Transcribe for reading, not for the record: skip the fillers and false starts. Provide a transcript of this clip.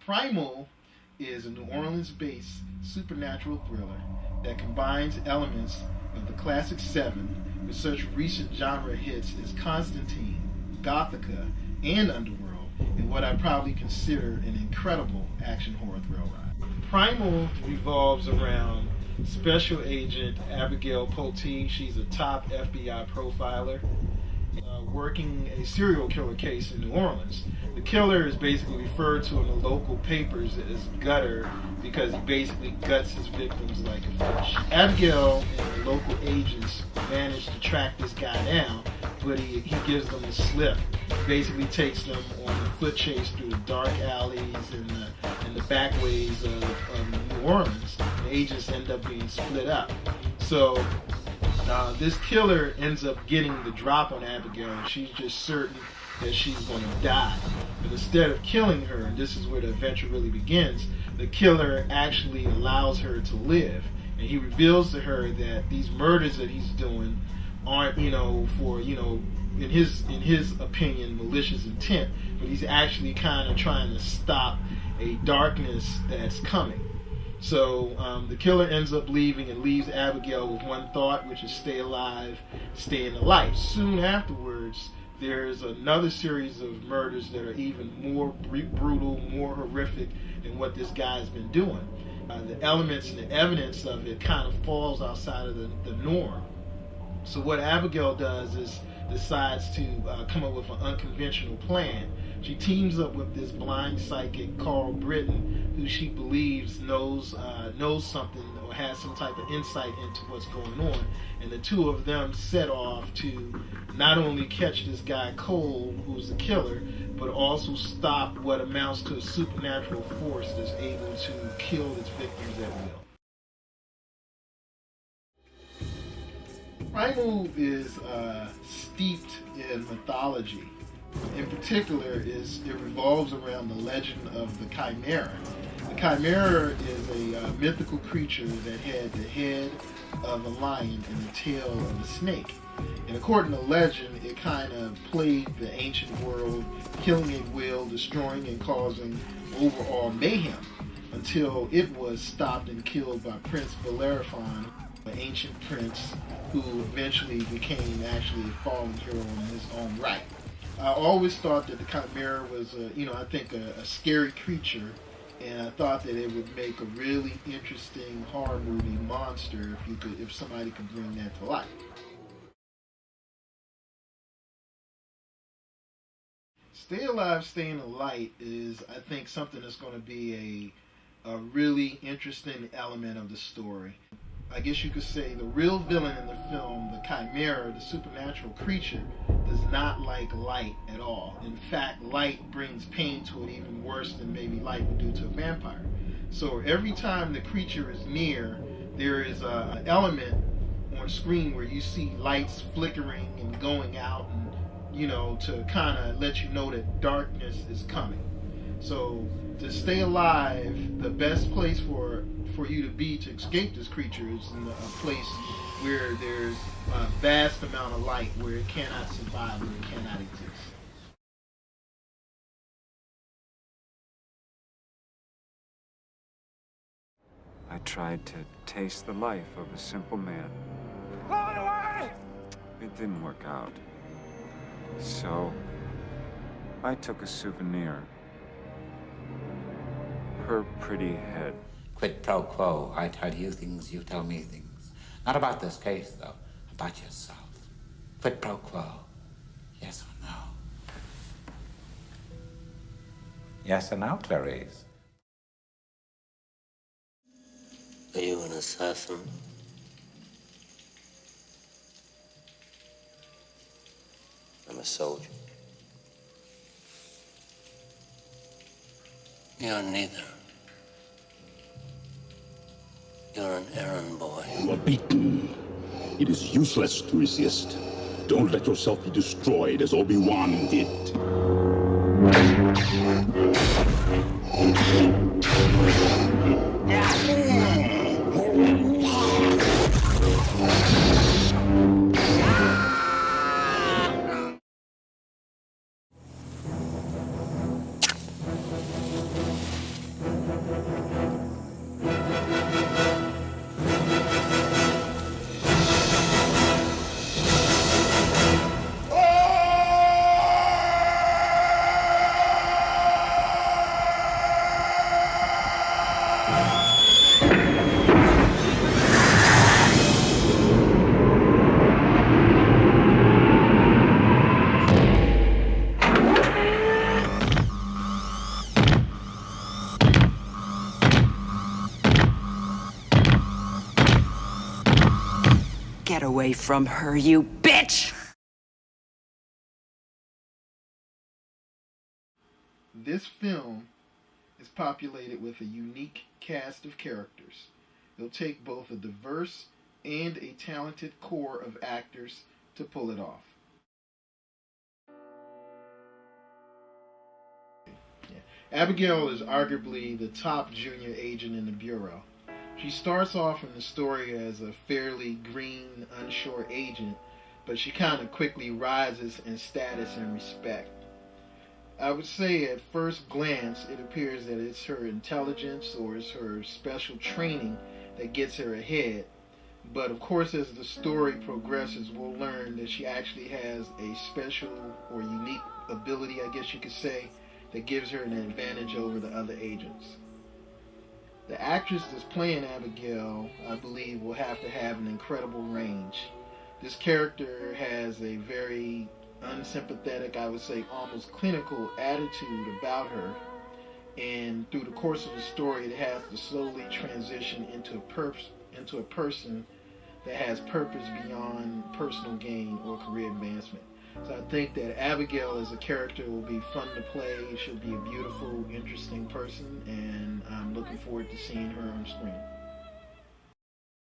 Primal is a New Orleans-based supernatural thriller that combines elements of the classic Seven with such recent genre hits as Constantine, Gothika, and Underworld in what I probably consider an incredible action horror thrill ride. Primal revolves around Special Agent Abigail Poteet. She's a top FBI profiler working a serial killer case in New Orleans. The killer is basically referred to in the local papers as Gutter because he basically guts his victims like a fish. Abigail and the local agents manage to track this guy down, but he gives them a slip. Basically takes them on a foot chase through the dark alleys and the back ways of New Orleans. The agents end up being split up. So this killer ends up getting the drop on Abigail, and she's just certain that she's going to die. But instead of killing her, and this is where the adventure really begins, the killer actually allows her to live. And he reveals to her that these murders that he's doing aren't, for, in his opinion, malicious intent, but he's actually kind of trying to stop a darkness that's coming. So the killer ends up leaving and leaves Abigail with one thought, which is stay alive, stay in the light. Soon afterwards, there's another series of murders that are even more brutal, more horrific than what this guy's been doing. The elements and the evidence of it kind of falls outside of the norm. So what Abigail does is decides to come up with an unconventional plan. She teams up with this blind psychic, Carl Britton, who she believes knows something or has some type of insight into what's going on. And the two of them set off to not only catch this guy Cole, who's the killer, but also stop what amounts to a supernatural force that's able to kill its victims at will. Primal is steeped in mythology. In particular, it revolves around the legend of the Chimera. The Chimera is a mythical creature that had the head of a lion and the tail of a snake. And according to legend, it kind of plagued the ancient world, killing at will, destroying and causing overall mayhem, until it was stopped and killed by Prince Bellerophon, an ancient prince who eventually became actually a fallen hero in his own right. I always thought that the Chimera was, a scary creature, and I thought that it would make a really interesting horror movie monster if somebody could bring that to life. Stay Alive, Stay in the Light is, I think, something that's going to be a really interesting element of the story. I guess you could say the real villain in the film, the Chimera, the supernatural creature, does not like light at all. In fact, light brings pain to it even worse than maybe light would do to a vampire. So every time the creature is near, there is an element on screen where you see lights flickering and going out, and to kind of let you know that darkness is coming. So to stay alive, the best place for you to be to escape this creature is in a place where there's a vast amount of light, where it cannot survive, where it cannot exist. I tried to taste the life of a simple man. Blow it away! It didn't work out. So I took a souvenir. Her pretty head. Quid pro quo. I tell you things, you tell me things. Not about this case, though. About yourself. Quid pro quo. Yes or no? Yes or no, Clarice? Are you an assassin? I'm a soldier. You're neither. You're an errand boy. You are beaten. It is useless to resist. Don't let yourself be destroyed as Obi-Wan did. away from her, you bitch! This film is populated with a unique cast of characters. It'll take both a diverse and a talented core of actors to pull it off. Abigail is arguably the top junior agent in the Bureau. She starts off in the story as a fairly green, unsure agent, but she kind of quickly rises in status and respect. I would say at first glance it appears that it's her intelligence or it's her special training that gets her ahead. But of course, as the story progresses, we'll learn that she actually has a special or unique ability, I guess you could say, that gives her an advantage over the other agents. The actress that's playing Abigail, I believe, will have to have an incredible range. This character has a very unsympathetic, I would say almost clinical attitude about her, and through the course of the story it has to slowly transition into a person that has purpose beyond personal gain or career advancement. So I think that Abigail as a character will be fun to play. She'll be a beautiful, interesting person, and I'm looking forward to seeing her on screen.